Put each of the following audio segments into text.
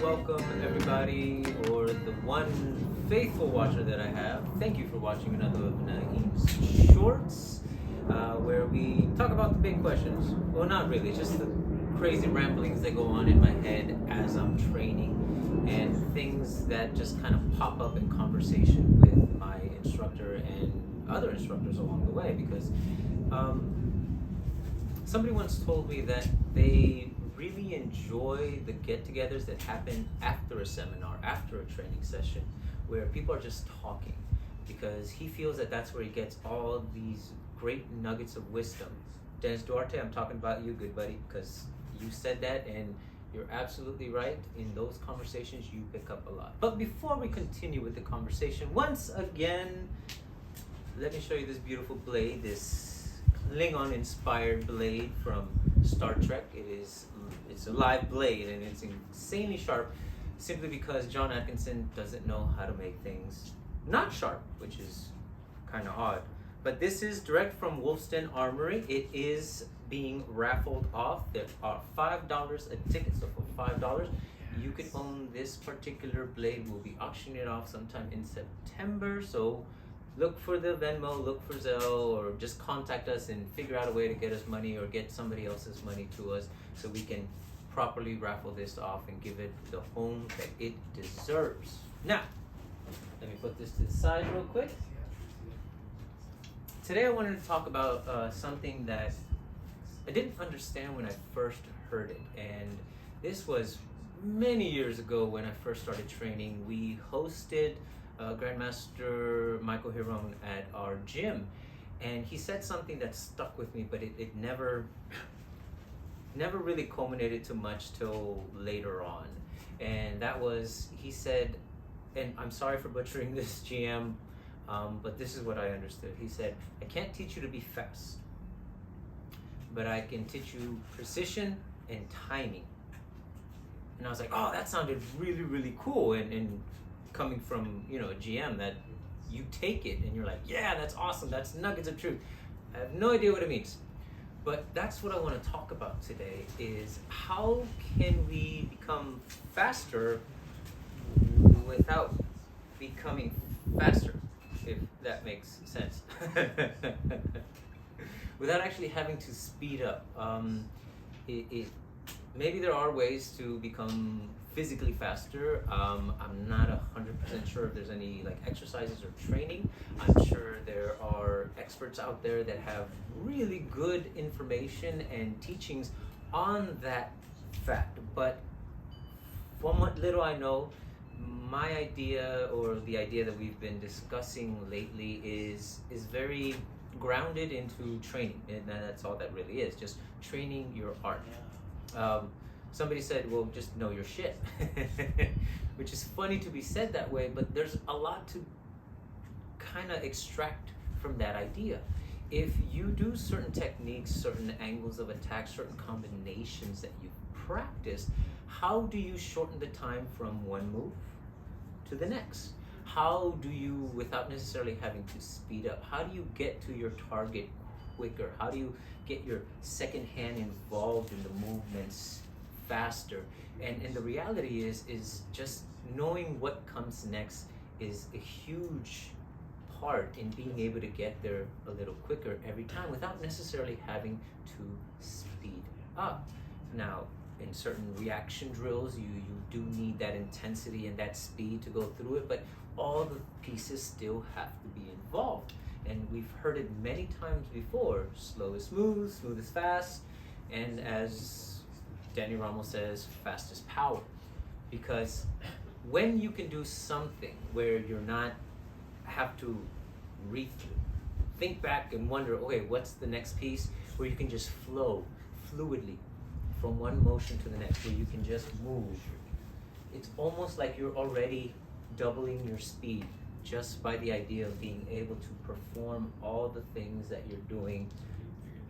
welcome everybody, or the one faithful watcher that I have. Thank you for watching another of Nain's Shorts, where we talk about the big questions. Well, not really, just the crazy ramblings that go on in my head as I'm training, and things that just kind of pop up in conversation with my instructor and other instructors along the way. Because somebody once told me that they really enjoy the get-togethers that happen after a seminar, after a training session, where people are just talking, because he feels that that's where he gets all these great nuggets of wisdom. Dennis Duarte, I'm talking about you, good buddy, because you said that, and you're absolutely right. In those conversations, you pick up a lot. But before we continue with the conversation, once again, let me show you this beautiful blade, this Klingon-inspired blade from Star Trek. It's a live blade, and it's insanely sharp, simply because John Atkinson doesn't know how to make things not sharp, which is kind of odd. But this is direct from Wolfston Armory. It is being raffled off. There are $5 a ticket, so for $5, you can own this particular blade. We'll be auctioning it off sometime in September, so look for the Venmo, look for Zelle, or just contact us and figure out a way to get us money or get somebody else's money to us so we can properly raffle this off and give it the home that it deserves. Now, let me put this to the side real quick. Today I wanted to talk about something that I didn't understand when I first heard it, and this was many years ago when I first started training. We hosted Grandmaster Michael Hiron at our gym, and he said something that stuck with me, but it never really culminated to much till later on. And that was, he said, and I'm sorry for butchering this, GM, but this is what I understood. He said, I can't teach you to be fast, but I can teach you precision and timing. And I was like, oh, that sounded really, really cool. And coming from, a GM, that you take it and you're like, yeah, that's awesome, that's nuggets of truth. I have no idea what it means, but that's what I want to talk about today, is how can we become faster without becoming faster, if that makes sense. Without actually having to speed up. Maybe there are ways to become physically faster. I'm not 100% sure if there's any exercises or training. I'm sure there are experts out there that have really good information and teachings on that fact. But from what little I know, my idea, or the idea that we've been discussing lately, is very grounded into training, and that's all that really is, just training your art. Somebody said, well, just know your shit, which is funny to be said that way, but there's a lot to kind of extract from that idea. If you do certain techniques, certain angles of attack, certain combinations that you've practiced, how do you shorten the time from one move to the next? How do you, without necessarily having to speed up, how do you get to your target quicker? How do you get your second hand involved in the movements faster? And the reality is just knowing what comes next is a huge part in being able to get there a little quicker every time without necessarily having to speed up. Now, in certain reaction drills, you do need that intensity and that speed to go through it, but all the pieces still have to be involved. And we've heard it many times before: slow is smooth, smooth is fast, and as Danny Ramos says, fast is power. Because when you can do something where you're not have to think back and wonder, okay, what's the next piece, where you can just flow fluidly from one motion to the next, where you can just move, it's almost like you're already doubling your speed just by the idea of being able to perform all the things that you're doing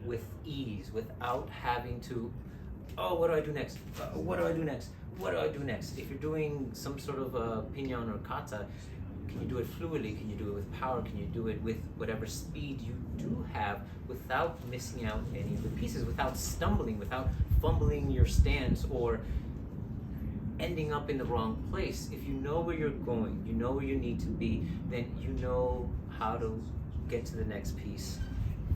with ease, without having to, oh, what do I do next? What do I do next? What do I do next? If you're doing some sort of pinyon or kata, can you do it fluidly? Can you do it with power? Can you do it with whatever speed you do have without missing out any of the pieces, without stumbling, without fumbling your stance, or ending up in the wrong place. If you know where you're going, you know where you need to be, then you know how to get to the next piece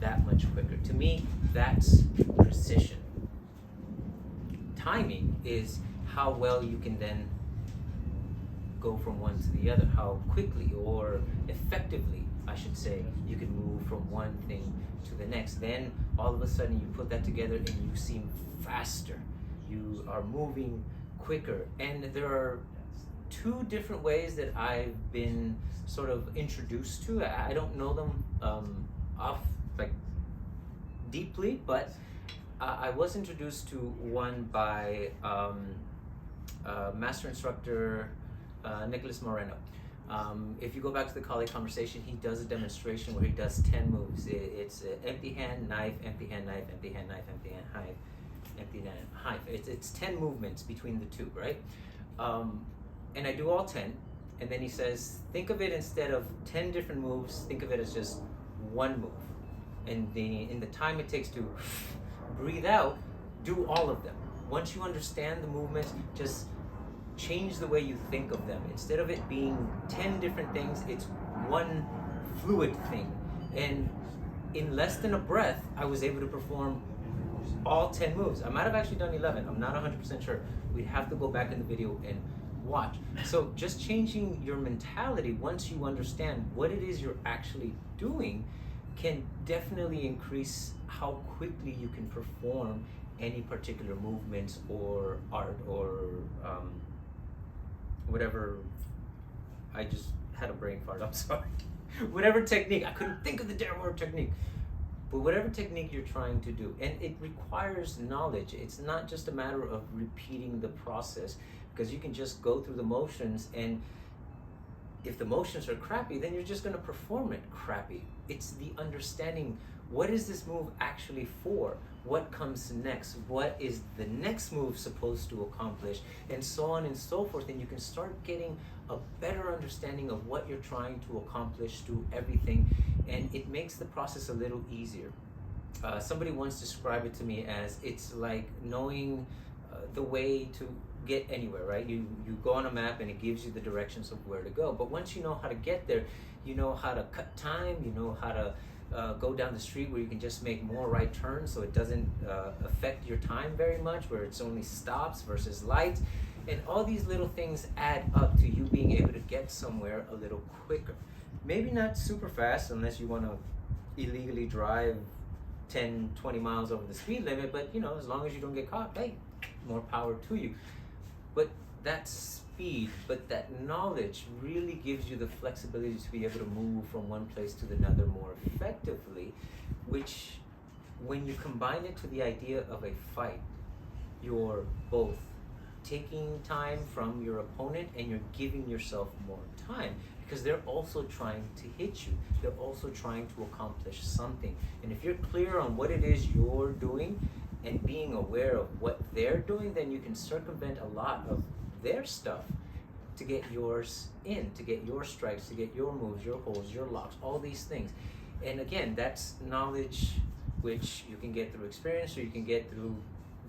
that much quicker. To me, that's precision. Timing is how well you can then go from one to the other, how quickly or effectively, I should say, you can move from one thing to the next. Then all of a sudden you put that together and you seem faster. You are moving quicker. And there are two different ways that I've been sort of introduced to. I don't know them deeply, but I was introduced to one by master instructor Nicholas Moreno. If you go back to the Kali conversation, he does a demonstration where he does 10 moves. It's empty hand, knife, empty hand, knife, empty hand, knife, empty hand, knife, empty hand, knife. It's 10 movements between the two, right? And I do all 10, and then he says, think of it, instead of 10 different moves, think of it as just one move. And in the time it takes to breathe out, do all of them. Once you understand the movements, just change the way you think of them. Instead of it being 10 different things, it's one fluid thing. And in less than a breath, I was able to perform all 10 moves. I might have actually done 11. I'm not 100% sure. We'd have to go back in the video and watch. So just changing your mentality once you understand what it is you're actually doing can definitely increase how quickly you can perform any particular movements or art or whatever. I just had a brain fart, I'm sorry. Whatever technique, I couldn't think of the damn word technique. But whatever technique you're trying to do, and it requires knowledge. It's not just a matter of repeating the process, because you can just go through the motions, and if the motions are crappy, then you're just going to perform it crappy. It's the understanding, what is this move actually for? What comes next? What is the next move supposed to accomplish? And so on and so forth. And you can start getting a better understanding of what you're trying to accomplish through everything. And it makes the process a little easier. Somebody once described it to me as, it's like knowing the way to get anywhere, right? You go on a map and it gives you the directions of where to go. But once you know how to get there, you know how to cut time, you know how to go down the street where you can just make more right turns so it doesn't affect your time very much, where it's only stops versus lights. And all these little things add up to you being able to get somewhere a little quicker. Maybe not super fast unless you want to illegally drive 10, 20 miles over the speed limit, but you know, as long as you don't get caught, hey, more power to you. But that speed, but that knowledge really gives you the flexibility to be able to move from one place to another more effectively, which, when you combine it to the idea of a fight, you're both taking time from your opponent and you're giving yourself more time, because they're also trying to hit you. They're also trying to accomplish something. And if you're clear on what it is you're doing and being aware of what they're doing, then you can circumvent a lot of their stuff to get yours in, to get your strikes, to get your moves, your holds, your locks, all these things. And again, that's knowledge which you can get through experience, or you can get through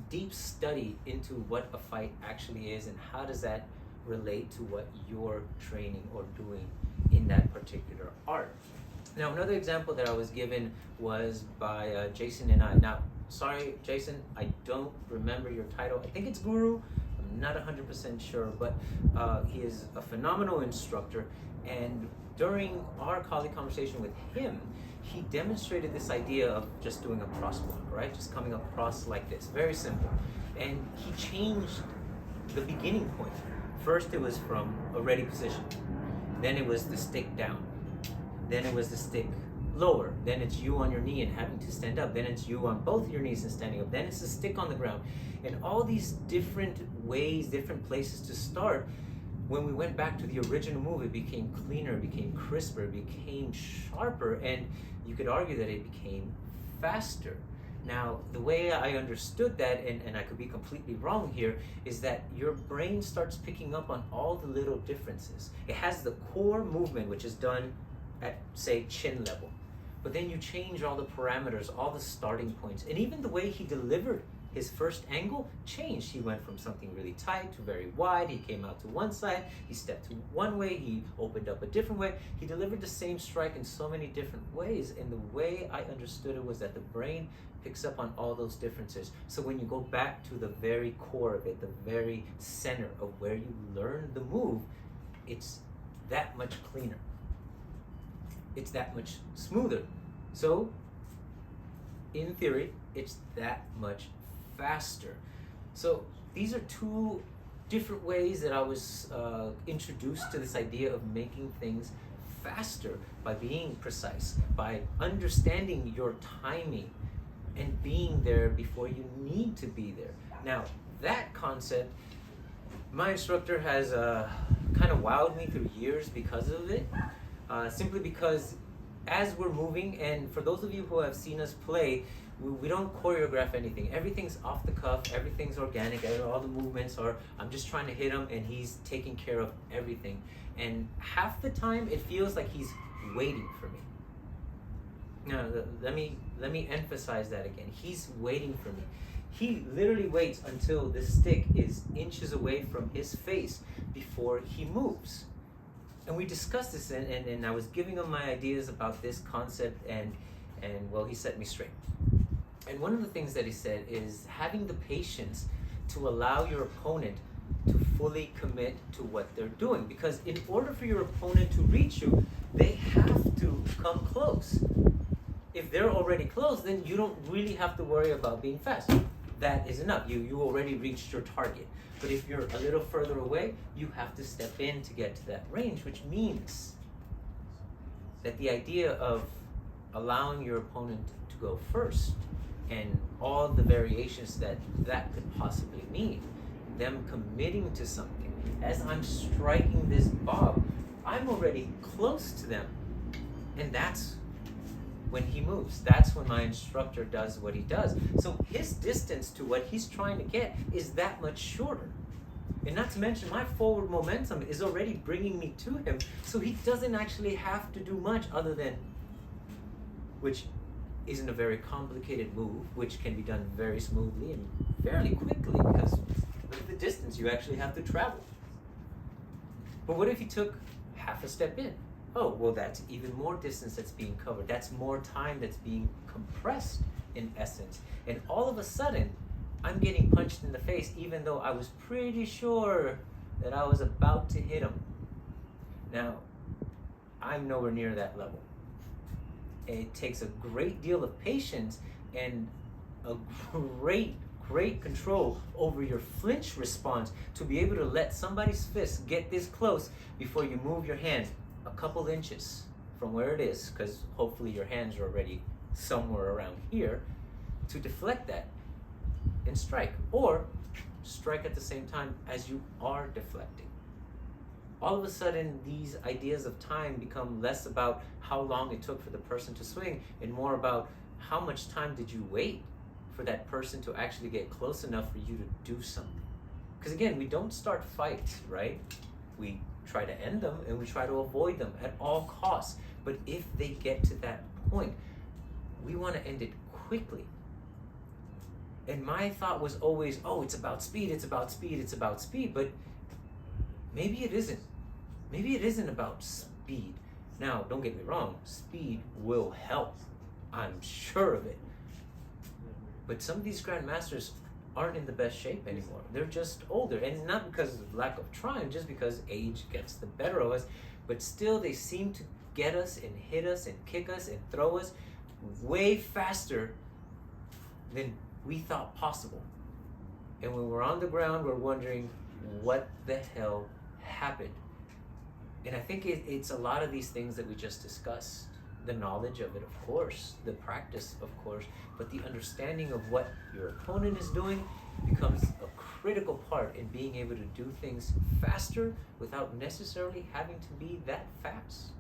deep study into what a fight actually is and how does that relate to what you're training or doing in that particular art. Now, another example that I was given was by Jason and I. Now, sorry, Jason, I don't remember your title. I think it's Guru. I'm not 100% sure, but he is a phenomenal instructor. And during our Kali conversation with him, he demonstrated this idea of just doing a cross block, right? Just coming across like this, very simple. And he changed the beginning point. First, it was from a ready position. Then it was the stick down. Then it was the stick lower. Then it's you on your knee and having to stand up. Then it's you on both your knees and standing up. Then it's the stick on the ground. And all these different ways, different places to start. When we went back to the original move, it became cleaner, it became crisper, it became sharper, and you could argue that it became faster. Now, the way I understood that, and I could be completely wrong here, is that your brain starts picking up on all the little differences. It has the core movement, which is done at, say, chin level. But then you change all the parameters, all the starting points, and even the way he delivered his first angle changed. He went from something really tight to very wide. He came out to one side. He stepped to one way. He opened up a different way. He delivered the same strike in so many different ways. And the way I understood it was that the brain picks up on all those differences. So when you go back to the very core of it, the very center of where you learn the move, it's that much cleaner. It's that much smoother. So, in theory, it's that much faster. So these are two different ways that I was introduced to this idea of making things faster by being precise, by understanding your timing and being there before you need to be there. Now, that concept, my instructor has kind of wowed me through years because of it, simply because as we're moving, and for those of you who have seen us play, we don't choreograph anything. Everything's off the cuff, everything's organic, all the movements are, I'm just trying to hit him and he's taking care of everything. And half the time it feels like he's waiting for me. Now, let me emphasize that again. He's waiting for me. He literally waits until the stick is inches away from his face before he moves. And we discussed this, and I was giving him my ideas about this concept, and well, he set me straight. And one of the things that he said is having the patience to allow your opponent to fully commit to what they're doing. Because in order for your opponent to reach you, they have to come close. If they're already close, then you don't really have to worry about being fast. That is enough. You already reached your target. But if you're a little further away, you have to step in to get to that range, which means that the idea of allowing your opponent to go first and all the variations that could possibly mean, them committing to something. As I'm striking this bob, I'm already close to them. And that's when he moves. That's when my instructor does what he does. So his distance to what he's trying to get is that much shorter. And not to mention, my forward momentum is already bringing me to him, so he doesn't actually have to do much other than, which isn't a very complicated move, which can be done very smoothly and fairly quickly because look at the distance you actually have to travel. But what if he took half a step in? Oh, well, that's even more distance that's being covered. That's more time that's being compressed in essence. And all of a sudden, I'm getting punched in the face even though I was pretty sure that I was about to hit him. Now, I'm nowhere near that level. It takes a great deal of patience and a great control over your flinch response to be able to let somebody's fist get this close before you move your hand a couple inches from where it is, because hopefully your hands are already somewhere around here, to deflect that and strike, or strike at the same time as you are deflecting. All of a sudden, these ideas of time become less about how long it took for the person to swing and more about how much time did you wait for that person to actually get close enough for you to do something. Because again, we don't start fights, right? We try to end them and we try to avoid them at all costs. But if they get to that point, we want to end it quickly. And my thought was always, oh, it's about speed, it's about speed, it's about speed. But maybe it isn't. Maybe it isn't about speed. Now, don't get me wrong, speed will help. I'm sure of it. But some of these grandmasters aren't in the best shape anymore. They're just older, and not because of lack of trying, just because age gets the better of us. But still, they seem to get us and hit us and kick us and throw us way faster than we thought possible. And when we're on the ground, we're wondering what the hell happened. And I think it's a lot of these things that we just discussed. The knowledge of it, of course, the practice, of course, but the understanding of what your opponent is doing becomes a critical part in being able to do things faster without necessarily having to be that fast.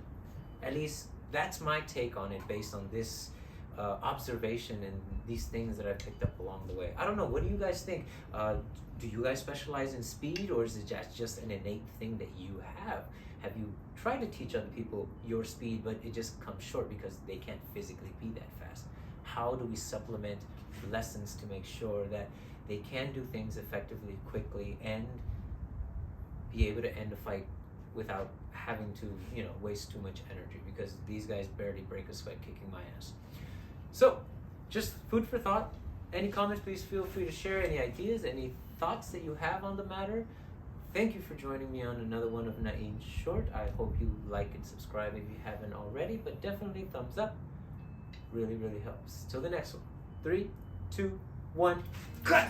At least that's my take on it based on this observation and these things that I picked up along the way. I don't know, what do you guys think? Do you guys specialize in speed, or is it just an innate thing that you have? Have you tried to teach other people your speed, but it just comes short because they can't physically be that fast? how do we supplement lessons to make sure that they can do things effectively, quickly, and be able to end a fight without having to, waste too much energy, because these guys barely break a sweat kicking my ass. So, just food for thought. Any comments, please feel free to share. Any ideas, any thoughts that you have on the matter. Thank you for joining me on another one of Nain's Short. I hope you like and subscribe if you haven't already, but definitely thumbs up. Really, really helps. Till the next one. 3, 2, 1, cut!